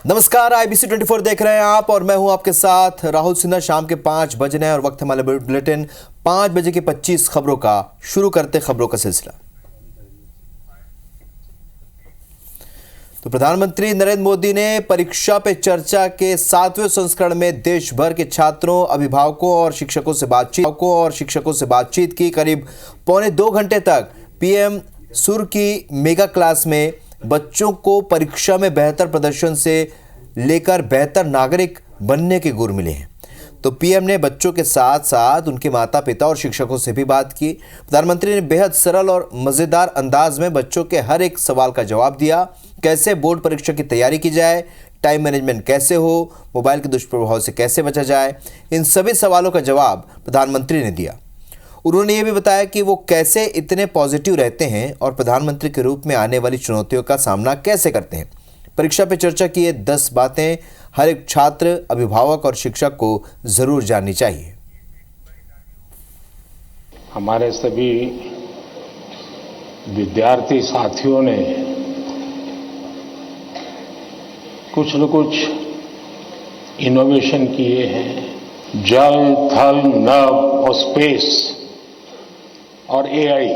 नमस्कार, IBC 24 देख रहे हैं आप और मैं हूं आपके साथ राहुल सिन्हा। शाम के 5 बजने और वक्त हमारे बुलेटिन 5 बजे की 25 खबरों का शुरू करते खबरों का सिलसिला। तो प्रधानमंत्री नरेंद्र मोदी ने परीक्षा पे चर्चा के 7वें संस्करण में देश भर के छात्रों, अभिभावकों और शिक्षकों से बातचीत की। करीब पौने 2 घंटे तक पीएम सुर की मेगा क्लास में बच्चों को परीक्षा में बेहतर प्रदर्शन से लेकर बेहतर नागरिक बनने के गुर मिले हैं। तो पीएम ने बच्चों के साथ साथ उनके माता पिता और शिक्षकों से भी बात की। प्रधानमंत्री ने बेहद सरल और मजेदार अंदाज में बच्चों के हर एक सवाल का जवाब दिया। कैसे बोर्ड परीक्षा की तैयारी की जाए, टाइम मैनेजमेंट कैसे हो, मोबाइल के दुष्प्रभाव से कैसे बचा जाए, इन सभी सवालों का जवाब प्रधानमंत्री ने दिया। उन्होंने ये भी बताया कि वो कैसे इतने पॉजिटिव रहते हैं और प्रधानमंत्री के रूप में आने वाली चुनौतियों का सामना कैसे करते हैं। परीक्षा पे चर्चा की ये 10 बातें हर एक छात्र, अभिभावक और शिक्षक को जरूर जाननी चाहिए। हमारे सभी विद्यार्थी साथियों ने कुछ न कुछ इनोवेशन किए हैं। जल, थल, नभ और स्पेस और एआई,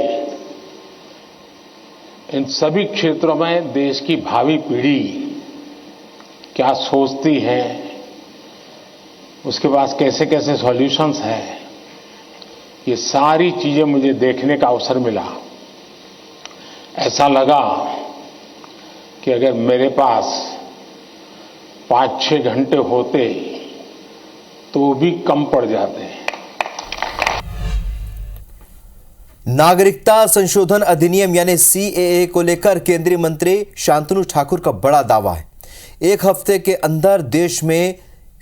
इन सभी क्षेत्रों में देश की भावी पीढ़ी क्या सोचती है, उसके पास कैसे कैसे सॉल्यूशंस हैं, ये सारी चीजें मुझे देखने का अवसर मिला। ऐसा लगा कि अगर मेरे पास 5-6 घंटे होते तो वो भी कम पड़ जाते हैं। नागरिकता संशोधन अधिनियम यानी CAA को लेकर केंद्रीय मंत्री शांतनु ठाकुर का बड़ा दावा है। 1 हफ्ते के अंदर देश में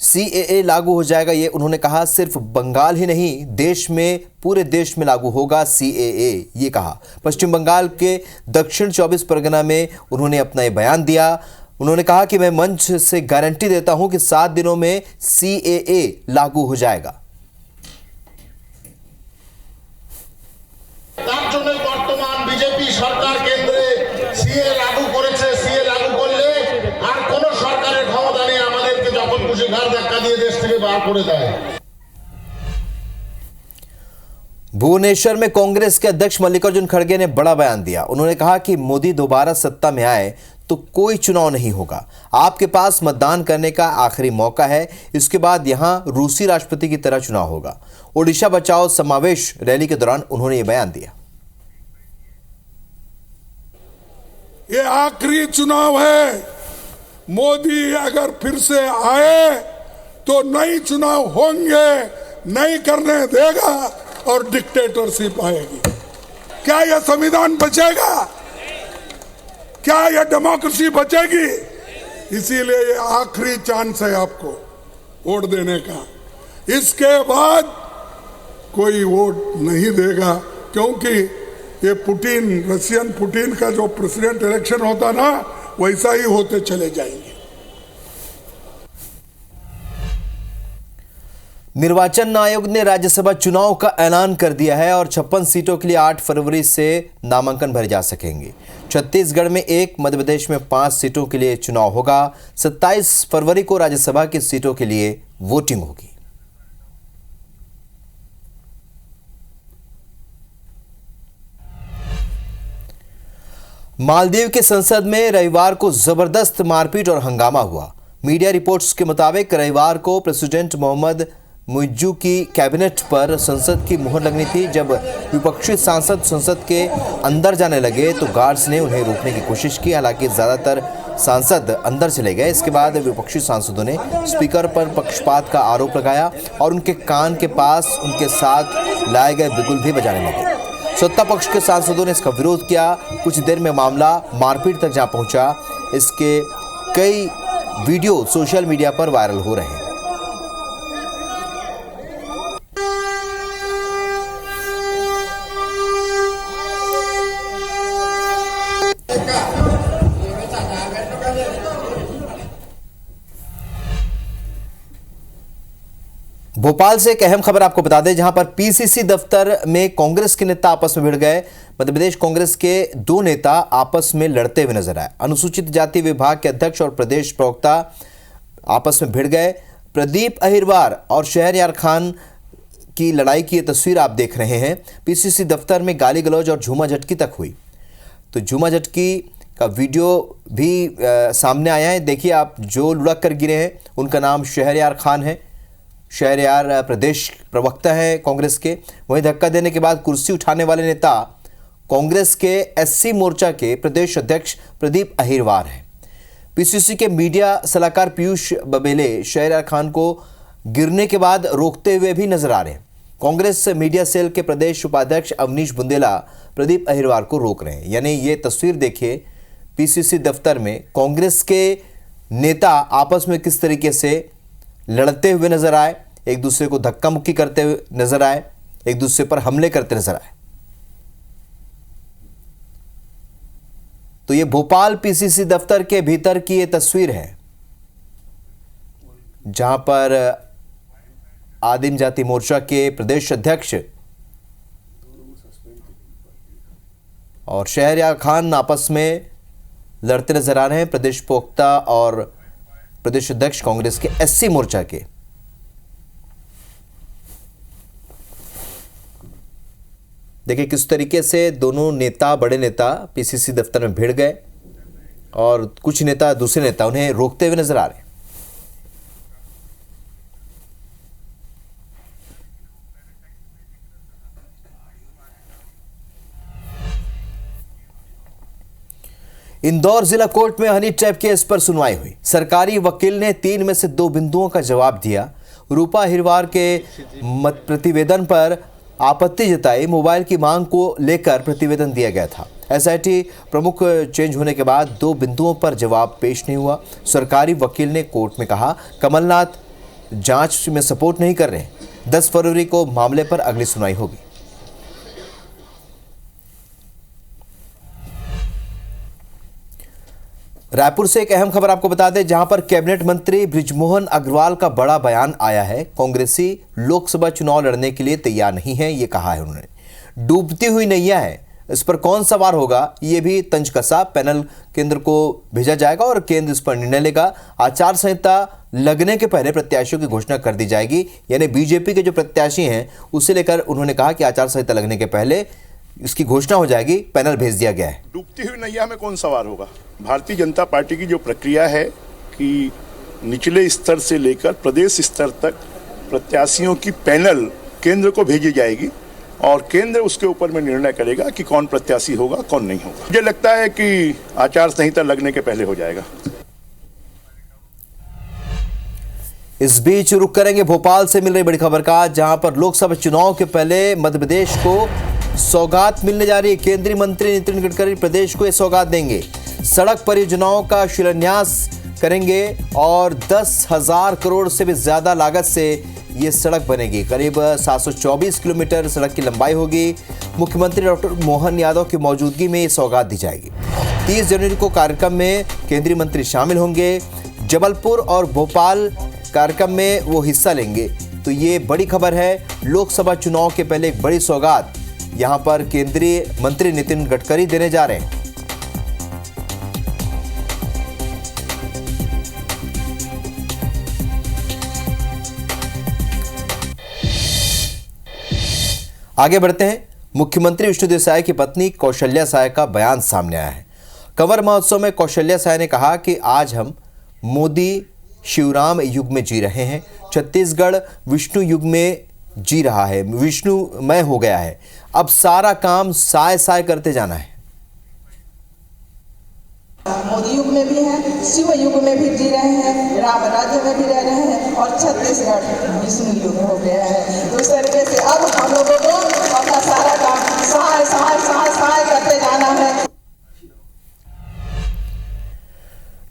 CAA लागू हो जाएगा, ये उन्होंने कहा। सिर्फ बंगाल ही नहीं, देश में, पूरे देश में लागू होगा CAA, ये कहा। पश्चिम बंगाल के दक्षिण 24 परगना में उन्होंने अपना ये बयान दिया। उन्होंने कहा कि मैं मंच से गारंटी देता हूं कि 7 दिनों में CAA लागू हो जाएगा। বর্তমান বিজেপি সরকার কেন্দ্রে সিএ লাগু করেছে। সিএ লাগু করলে আর কোন সরকারের ক্ষমতা নেই আমাদেরকে যখন খুশি ঘাড় ধাক্কা দিয়ে দেশ থেকে বার করে দেয়। भुवनेश्वर में कांग्रेस के अध्यक्ष मल्लिकार्जुन खड़गे ने बड़ा बयान दिया। उन्होंने कहा कि मोदी दोबारा सत्ता में आए तो कोई चुनाव नहीं होगा। आपके पास मतदान करने का आखिरी मौका है, इसके बाद यहां रूसी राष्ट्रपति की तरह चुनाव होगा। ओडिशा बचाओ समावेश रैली के दौरान उन्होंने ये बयान दिया। ये आखिरी चुनाव है। मोदी अगर फिर से आए तो नई चुनाव होंगे, नहीं करने देगा और डिक्टेटरशिप आएगी। क्या यह संविधान बचेगा? क्या यह डेमोक्रेसी बचेगी? इसीलिए ये आखिरी चांस है आपको वोट देने का। इसके बाद कोई वोट नहीं देगा, क्योंकि ये पुतिन, रशियन पुतिन का जो प्रेसिडेंट इलेक्शन होता ना, वैसा ही होते चले जाएंगे। निर्वाचन आयोग ने राज्यसभा चुनाव का ऐलान कर दिया है और 56 सीटों के लिए 8 फरवरी से नामांकन भरे जा सकेंगे। छत्तीसगढ़ में 1, मध्य प्रदेश में 5 सीटों के लिए चुनाव होगा। 27 फरवरी को राज्यसभा की सीटों के लिए वोटिंग होगी। मालदीव के संसद में रविवार को जबरदस्त मारपीट और हंगामा हुआ। मीडिया रिपोर्ट्स के मुताबिक रविवार को प्रेसिडेंट मोहम्मद मुइज्जू की कैबिनेट पर संसद की मुहर लगनी थी। जब विपक्षी सांसद संसद के अंदर जाने लगे तो गार्ड्स ने उन्हें रोकने की कोशिश की। हालांकि ज्यादातर सांसद अंदर चले गए। इसके बाद विपक्षी सांसदों ने स्पीकर पर पक्षपात का आरोप लगाया और उनके कान के पास उनके साथ लाए गए बिगुल भी बजाने लगे। सत्ता पक्ष के सांसदों ने इसका विरोध किया। कुछ देर में मामला मारपीट तक जा पहुंचा। इसके कई वीडियो सोशल मीडिया पर वायरल हो रहे हैं। भोपाल से एक अहम खबर आपको बता दें, जहां पर पीसीसी दफ्तर में कांग्रेस के नेता आपस में भिड़ गए। मध्य प्रदेश कांग्रेस के दो नेता आपस में लड़ते हुए नजर आए। अनुसूचित जाति विभाग के अध्यक्ष और प्रदेश प्रवक्ता आपस में भिड़ गए। प्रदीप अहिरवार और शहरयार खान की लड़ाई की ये तस्वीर आप देख रहे हैं। पीसीसी दफ्तर में गाली गलौज और झूमा झटकी तक हुई। तो झूमा झटकी का वीडियो भी सामने आया है। देखिए आप, जो लुढ़क कर गिरे हैं उनका नाम शहरयार खान है। शहरयार प्रदेश प्रवक्ता है कांग्रेस के। वहीं धक्का देने के बाद कुर्सी उठाने वाले नेता कांग्रेस के एससी मोर्चा के प्रदेश अध्यक्ष प्रदीप अहिरवार हैं। पीसीसी के मीडिया सलाहकार पीयूष बबेले शहरयार खान को गिरने के बाद रोकते हुए भी नजर आ रहे हैं। कांग्रेस मीडिया सेल के प्रदेश उपाध्यक्ष अवनीश बुंदेला प्रदीप अहिरवार को रोक रहे हैं। यानी ये तस्वीर देखिए, पीसीसी दफ्तर में कांग्रेस के नेता आपस में किस तरीके से लड़ते हुए नजर आए, एक दूसरे को धक्का मुक्की करते हुए नजर आए, एक दूसरे पर हमले करते नजर आए। तो ये भोपाल पीसीसी दफ्तर के भीतर की ये तस्वीर है, जहां पर आदिम जाति मोर्चा के प्रदेश अध्यक्ष और शहरयार खान आपस में लड़ते नजर आ रहे हैं। प्रदेश प्रवक्ता और प्रदेश अध्यक्ष कांग्रेस के एससी मोर्चा के। देखिए किस तरीके से दोनों नेता, बड़े नेता पीसीसी दफ्तर में भिड़ गए और कुछ नेता, दूसरे नेता उन्हें रोकते हुए नजर आ रहे हैं। इंदौर जिला कोर्ट में हनी ट्रैप केस पर सुनवाई हुई। सरकारी वकील ने 3 में से 2 बिंदुओं का जवाब दिया। रूपा अहिरवार के मत प्रतिवेदन पर आपत्ति जताई। मोबाइल की मांग को लेकर प्रतिवेदन दिया गया था। एसआईटी प्रमुख चेंज होने के बाद 2 बिंदुओं पर जवाब पेश नहीं हुआ। सरकारी वकील ने कोर्ट में कहा, कमलनाथ जांच में सपोर्ट नहीं कर रहे। 10 फरवरी को मामले पर अगली सुनवाई होगी। रायपुर से एक अहम खबर आपको बता दें, जहां पर कैबिनेट मंत्री बृजमोहन अग्रवाल का बड़ा बयान आया है। कांग्रेसी लोकसभा चुनाव लड़ने के लिए तैयार नहीं है, ये कहा है उन्होंने। डूबती हुई नैया है, इस पर कौन सवार होगा ये भी तंज कसा। पैनल केंद्र को भेजा जाएगा और केंद्र इस पर निर्णय लेगा। आचार संहिता लगने के पहले प्रत्याशियों की घोषणा कर दी जाएगी। यानी बीजेपी के जो प्रत्याशी हैं उसे लेकर उन्होंने कहा कि आचार संहिता लगने के पहले इसकी घोषणा हो जाएगी। पैनल भेज दिया गया है। डूबती हुई नैया में कौन सवार होगा? भारतीय जनता पार्टी की जो प्रक्रिया है कि निचले स्तर से लेकर प्रदेश स्तर तक प्रत्याशियों की पैनल केंद्र को भेजी जाएगी और केंद्र उसके ऊपर में निर्णय करेगा कि कौन प्रत्याशी होगा, कौन नहीं होगा। मुझे लगता है कि आचार संहिता लगने के पहले हो जाएगा। इस बीच रुक करेंगे भोपाल से मिल रही बड़ी खबर का, जहां पर लोकसभा चुनाव के पहले मध्य प्रदेश को सौगात मिलने जा रही है। केंद्रीय मंत्री नितिन गडकरी प्रदेश को यह सौगात देंगे। सड़क परियोजनाओं का शिलान्यास करेंगे और 10,000 करोड़ से भी ज्यादा लागत से ये सड़क बनेगी। करीब 724 किलोमीटर सड़क की लंबाई होगी। मुख्यमंत्री डॉक्टर मोहन यादव की मौजूदगी में ये सौगात दी जाएगी। 30 जनवरी को कार्यक्रम में केंद्रीय मंत्री शामिल होंगे। जबलपुर और भोपाल कार्यक्रम में वो हिस्सा लेंगे। तो ये बड़ी खबर है, लोकसभा चुनाव के पहले एक बड़ी सौगात यहां पर केंद्रीय मंत्री नितिन गडकरी देने जा रहे हैं। आगे बढ़ते हैं। मुख्यमंत्री विष्णुदेव साय की पत्नी कौशल्या साय का बयान सामने आया है। कंवर महोत्सव में कौशल्या साय ने कहा कि आज हम मोदी शिवराम युग में जी रहे हैं। छत्तीसगढ़ विष्णु युग में जी रहा है, विष्णुमय हो गया है। अब सारा काम साय साय करते जाना है। मोदी युग में भी है, शिव युग में भी जी रहे हैं, राम राज्य में भी रह रहे हैं और छत्तीसगढ़ विष्णु युग हो गया है। तो इस तरीके से अब हम लोगों को अपना सारा काम सहाय सहाय सहाय सहाय करते जाना है।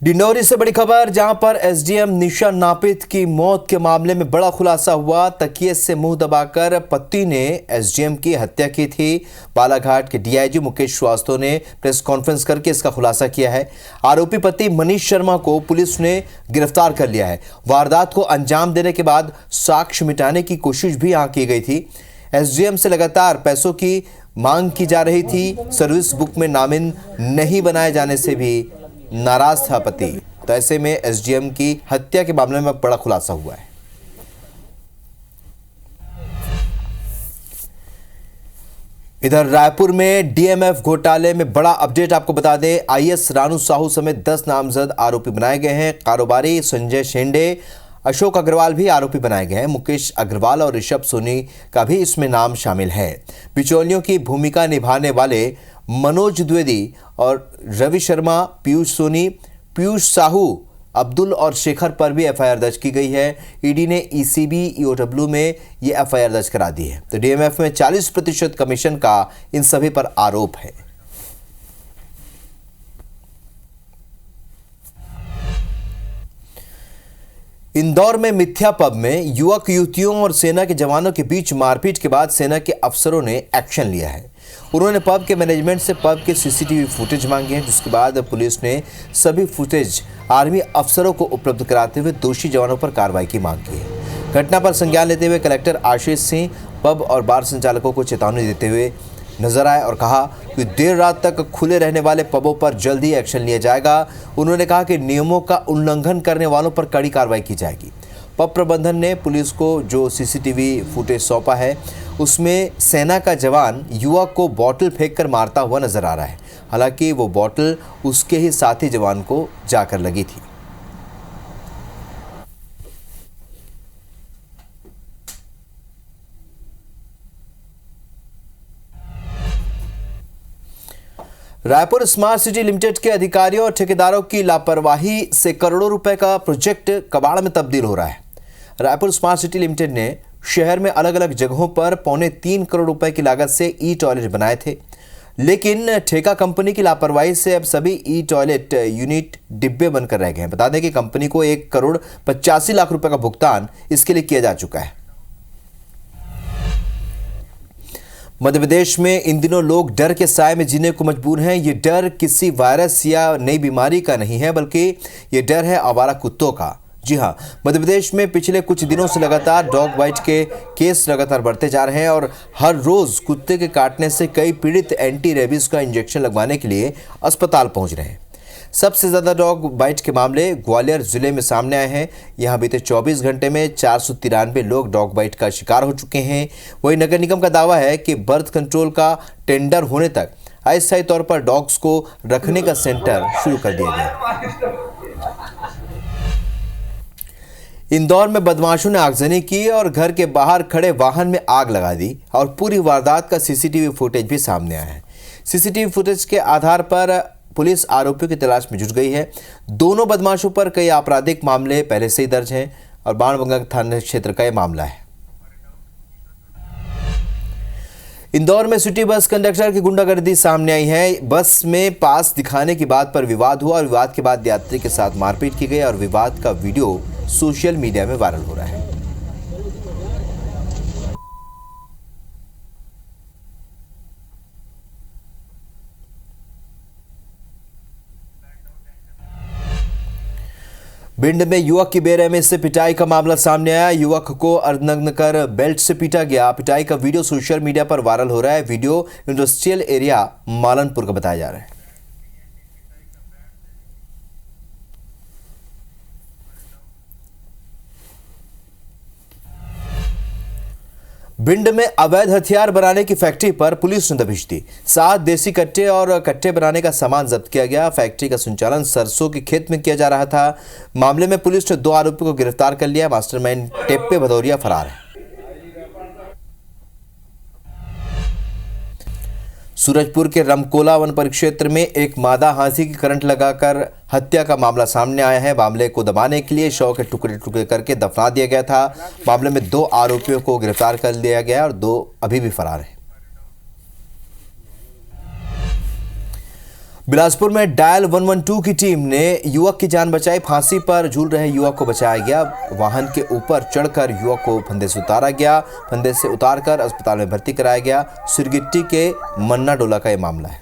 डिंडौरी से बड़ी खबर, जहां पर एसडीएम निशा नापित की मौत के मामले में बड़ा खुलासा हुआ। तकिए से मुंह दबाकर पति ने एसडीएम की हत्या की थी। बालाघाट के डीआईजी मुकेश श्रीवास्तव ने प्रेस कॉन्फ्रेंस करके इसका खुलासा किया है। आरोपी पति मनीष शर्मा को पुलिस ने गिरफ्तार कर लिया है। वारदात को अंजाम देने के बाद साक्ष्य मिटाने की कोशिश भी यहां की गई थी। एसडीएम से लगातार पैसों की मांग की जा रही थी। सर्विस बुक में नामिन नहीं बनाए जाने से भी नाराज था पति। तो ऐसे में एसडीएम की हत्या के मामले में बड़ा खुलासा हुआ है। इधर रायपुर में डीएमएफ घोटाले में बड़ा अपडेट आपको बता दें। आईएएस रानू साहू समेत 10 नामजद आरोपी बनाए गए हैं। कारोबारी संजय शेंडे, अशोक अग्रवाल भी आरोपी बनाए गए हैं। मुकेश अग्रवाल और ऋषभ सोनी का भी इसमें नाम शामिल है। बिचौलियों की भूमिका निभाने वाले मनोज द्विवेदी और रवि शर्मा, पीयूष सोनी, पीयूष साहू, अब्दुल और शेखर पर भी एफआईआर दर्ज की गई है। ईडी ने ईसीबी ईओडब्ल्यू में ये एफआईआर दर्ज करा दी है। तो डीएमएफ में 40% कमीशन का इन सभी पर आरोप है। इंदौर में मिथ्या पब में युवक युवतियों और सेना के जवानों के बीच मारपीट के बाद सेना के अफसरों ने एक्शन लिया है। उन्होंने पब के मैनेजमेंट से पब के सीसीटीवी फुटेज मांगे हैं, जिसके बाद पुलिस ने सभी फुटेज आर्मी अफसरों को उपलब्ध कराते हुए दोषी जवानों पर कार्रवाई की मांग की है। घटना पर संज्ञान लेते हुए कलेक्टर आशीष सिंह पब और बार संचालकों को चेतावनी देते हुए नजर आए और कहा कि देर रात तक खुले रहने वाले पबों पर जल्द ही एक्शन लिया जाएगा। उन्होंने कहा कि नियमों का उल्लंघन करने वालों पर कड़ी कार्रवाई की जाएगी। पब प्रबंधन ने पुलिस को जो सीसीटीवी फुटेज सौंपा है, उसमें सेना का जवान युवक को बॉटल फेंककर मारता हुआ नजर आ रहा है। हालांकि वो बॉटल उसके ही साथी जवान को जाकर लगी थी। रायपुर स्मार्ट सिटी लिमिटेड के अधिकारियों और ठेकेदारों की लापरवाही से करोड़ों रुपए का प्रोजेक्ट कबाड़ में तब्दील हो रहा है। रायपुर स्मार्ट सिटी लिमिटेड ने शहर में अलग अलग जगहों पर 3.25 करोड़ रुपए की लागत से ई टॉयलेट बनाए थे, लेकिन ठेका कंपनी की लापरवाही से अब सभी ई टॉयलेट यूनिट डिब्बे बनकर रह गए हैं। बता दें कि कंपनी को 1,85,00,000 रुपए का भुगतान इसके लिए किया जा चुका है। मध्य प्रदेश में इन दिनों लोग डर के साए में जीने को मजबूर हैं। ये डर किसी वायरस या नई बीमारी का नहीं है, बल्कि ये डर है आवारा कुत्तों का। जी हां, मध्य प्रदेश में पिछले कुछ दिनों से लगातार डॉग बाइट के केस लगातार बढ़ते जा रहे हैं और हर रोज कुत्ते के काटने से कई पीड़ित एंटी रेबीज का इंजेक्शन लगवाने के लिए अस्पताल पहुंच रहे हैं। सबसे ज्यादा डॉग बाइट के मामले ग्वालियर जिले में सामने आए हैं। यहां बीते 24 घंटे में 493 लोग डॉग बाइट का शिकार हो चुके हैं। वहीं नगर निगम का दावा है कि बर्थ कंट्रोल का टेंडर होने तक अस्थायी तौर पर डॉग्स को रखने का सेंटर शुरू कर दिया गया। इंदौर में बदमाशों ने आगजनी की और घर के बाहर खड़े वाहन में आग लगा दी और पूरी वारदात का सीसीटीवी फुटेज भी सामने आया है। सीसीटीवी फुटेज के आधार पर पुलिस आरोपियों की तलाश में जुट गई है। दोनों बदमाशों पर कई आपराधिक मामले पहले से ही दर्ज हैं और बाणगंगा थाना क्षेत्र का यह मामला है। इंदौर में सिटी बस कंडक्टर की गुंडागर्दी सामने आई है। बस में पास दिखाने की बात पर विवाद हुआ और विवाद के बाद यात्री के साथ मारपीट की गई और विवाद का वीडियो सोशल मीडिया में वायरल हो रहा है। भिंड में युवक की बेरहमी से पिटाई का मामला सामने आया। युवक को अर्धनग्न कर बेल्ट से पीटा गया। पिटाई का वीडियो सोशल मीडिया पर वायरल हो रहा है। वीडियो इंडस्ट्रियल एरिया मालनपुर का बताया जा रहा है। भिंड में अवैध हथियार बनाने की फैक्ट्री पर पुलिस ने दबिश दी। 7 देसी कट्टे और कट्टे बनाने का सामान जब्त किया गया। फैक्ट्री का संचालन सरसों के खेत में किया जा रहा था। मामले में पुलिस ने 2 आरोपियों को गिरफ्तार कर लिया। मास्टरमाइंड टेप्पे भदौरिया फरार है। सूरजपुर के रमकोला वन परिक्षेत्र में एक मादा हाथी की करंट लगाकर हत्या का मामला सामने आया है। मामले को दबाने के लिए शव के टुकड़े टुकड़े करके दफना दिया गया था। मामले में 2 आरोपियों को गिरफ्तार कर लिया गया और 2 अभी भी फरार हैं। बिलासपुर में डायल 112 की टीम ने युवक की जान बचाई। फांसी पर झूल रहे युवक को बचाया गया। वाहन के ऊपर चढ़कर युवक को फंदे से उतारा गया। फंदे से उतारकर अस्पताल में भर्ती कराया गया। सिरगिट्टी के मन्ना डोला का यह मामला है।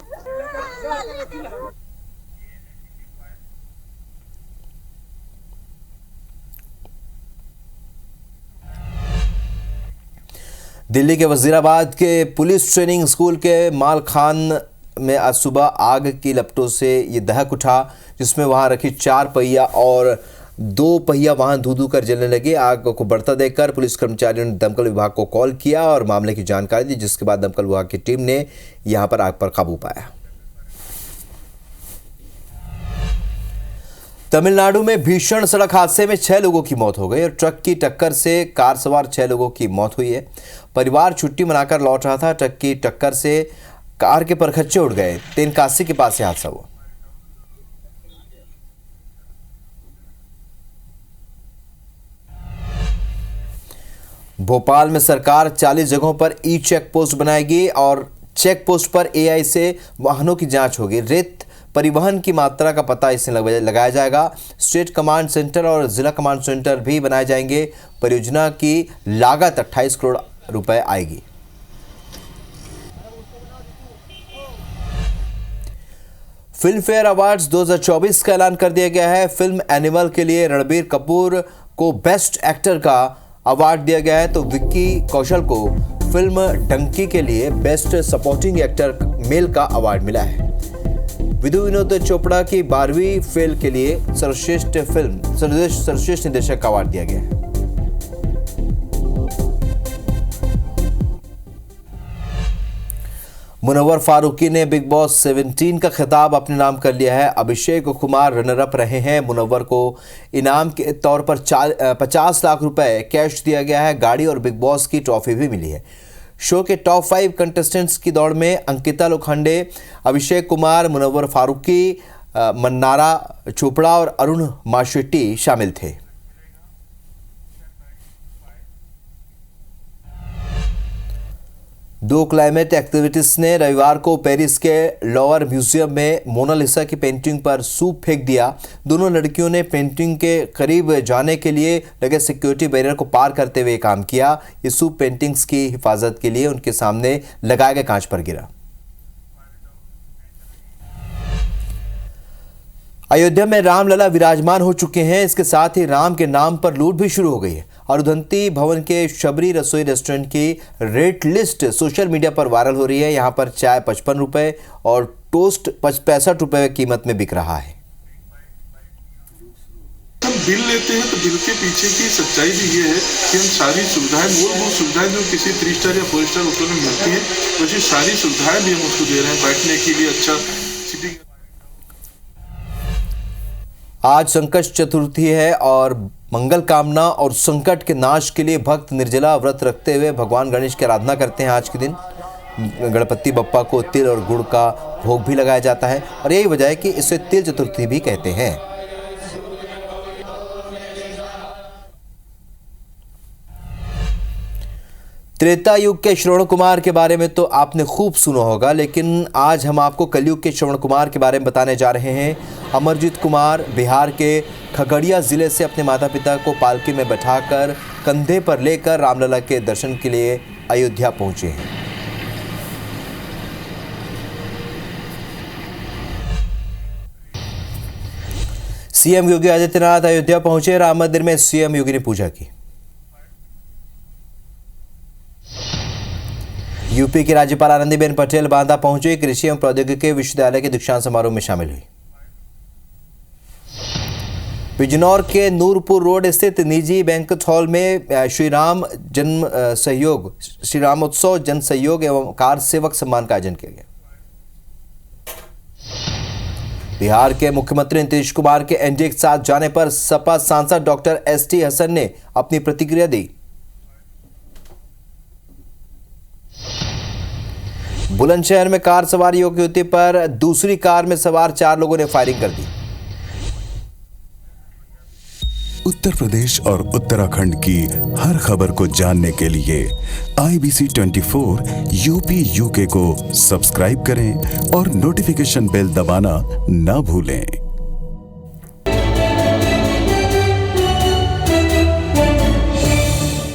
दिल्ली के वजीराबाद के पुलिस ट्रेनिंग स्कूल के मालखान में आज सुबह आग की लपटों से ये दहक उठा, जिसमें वहां रखी 4 पहिया और 2 पहिया वाहन धू कर जलने लगे। आग को बढ़ता देखकर पुलिस कर्मचारियों ने दमकल विभाग को कॉल किया और मामले की जानकारी दी, जिसके बाद दमकल विभाग की टीम ने यहां पर आग पर काबू पाया। तमिलनाडु में भीषण सड़क हादसे में 6 लोगों की मौत हो गई और ट्रक की टक्कर से कार सवार 6 लोगों की मौत हुई है। परिवार छुट्टी मनाकर लौट रहा था। ट्रक की टक्कर से कार के परखच्चे उड़ गए। तेनकासी के पास यह हादसा हुआ। भोपाल में सरकार 40 जगहों पर ई चेक पोस्ट बनाएगी और चेक पोस्ट पर एआई से वाहनों की जांच होगी। रेत परिवहन की मात्रा का पता इससे लगाया जाएगा। स्टेट कमांड सेंटर और जिला कमांड सेंटर भी बनाए जाएंगे। परियोजना की लागत 28 करोड़ रुपए आएगी। फिल्म फेयर अवार्ड्स 2024 का ऐलान कर दिया गया है। फिल्म एनिमल के लिए रणबीर कपूर को बेस्ट एक्टर का अवार्ड दिया गया है, तो विक्की कौशल को फिल्म डंकी के लिए बेस्ट सपोर्टिंग एक्टर मेल का अवार्ड मिला है। विधु विनोद चोपड़ा की 12वीं फेल के लिए सर्वश्रेष्ठ निर्देशक का अवार्ड दिया गया है। मुनव्वर फारूकी ने बिग बॉस 17 का खिताब अपने नाम कर लिया है। अभिषेक कुमार रनर अप रहे हैं। मुनव्वर को इनाम के तौर पर 50 लाख रुपए कैश दिया गया है। गाड़ी और बिग बॉस की ट्रॉफी भी मिली है। शो के टॉप 5 कंटेस्टेंट्स की दौड़ में अंकिता लोखंडे, अभिषेक कुमार, मुनव्वर फारूकी, मन्नारा चोपड़ा और अरुण माशेट्टी शामिल थे। दो क्लाइमेट एक्टिविटीज ने रविवार को पेरिस के लोवर म्यूजियम में मोनालिसा की पेंटिंग पर सूप फेंक दिया। दोनों लड़कियों ने पेंटिंग के करीब जाने के लिए लगे सिक्योरिटी बैरियर को पार करते हुए काम किया। ये सूप पेंटिंग्स की हिफाजत के लिए उनके सामने लगाए गए कांच पर गिरा। अयोध्या में रामलला विराजमान हो चुके हैं। इसके साथ ही राम के नाम पर लूट भी शुरू हो गई है। अरुधंती भवन के शबरी रसोई रेस्टोरेंट की रेट लिस्ट सोशल मीडिया पर वायरल हो रही है। यहां पर चाय 55 रुपए और टोस्ट 65 रुपए कीमत में बिक रहा है। हम बिल लेते हैं तो बिल के पीछे की सच्चाई भी ये है कि हम सारी सुविधाएं, मूलभूत सुविधाएं जो किसी 3 स्टार या 4 स्टार होटल में मिलती हैं, वैसी सारी सुविधाएं भी हम उसको दे रहे हैं। बैठने के लिए अच्छा सिटिंग। आज संकट चतुर्थी है और मंगल कामना और संकट के नाश के लिए भक्त निर्जला व्रत रखते हुए भगवान गणेश की आराधना करते हैं। आज के दिन गणपति बप्पा को तिल और गुड़ का भोग भी लगाया जाता है और यही वजह है कि इसे तिल चतुर्थी भी कहते हैं। त्रेता युग के श्रवण कुमार के बारे में तो आपने खूब सुना होगा, लेकिन आज हम आपको कलयुग के श्रवण कुमार के बारे में बताने जा रहे हैं। अमरजीत कुमार बिहार के खगड़िया जिले से अपने माता पिता को पालकी में बैठाकर कंधे पर लेकर रामलला के दर्शन के लिए अयोध्या पहुंचे हैं। सीएम योगी आदित्यनाथ अयोध्या पहुंचे। राम मंदिर में सीएम योगी ने पूजा की। यूपी की राज्यपाल आनंदीबेन पटेल बांदा पहुंचे। कृषि एवं प्रौद्योगिकी विश्वविद्यालय के दीक्षांत समारोह में शामिल हुई। बिजनौर के नूरपुर रोड स्थित निजी बैंक्वेट हॉल में श्री रामोत्सव जन सहयोग एवं कार सेवक सम्मान का आयोजन किया गया। बिहार के मुख्यमंत्री नीतीश कुमार के एनडीए के साथ जाने पर सपा सांसद डॉक्टर एसटी हसन ने अपनी प्रतिक्रिया दी। बुलंदशहर में कार सवार युवती पर दूसरी कार में सवार 4 लोगों ने फायरिंग कर दी। उत्तर प्रदेश और उत्तराखंड की हर खबर को जानने के लिए IBC 24 यूपी UK को सब्सक्राइब करें और नोटिफिकेशन बेल दबाना ना भूलें।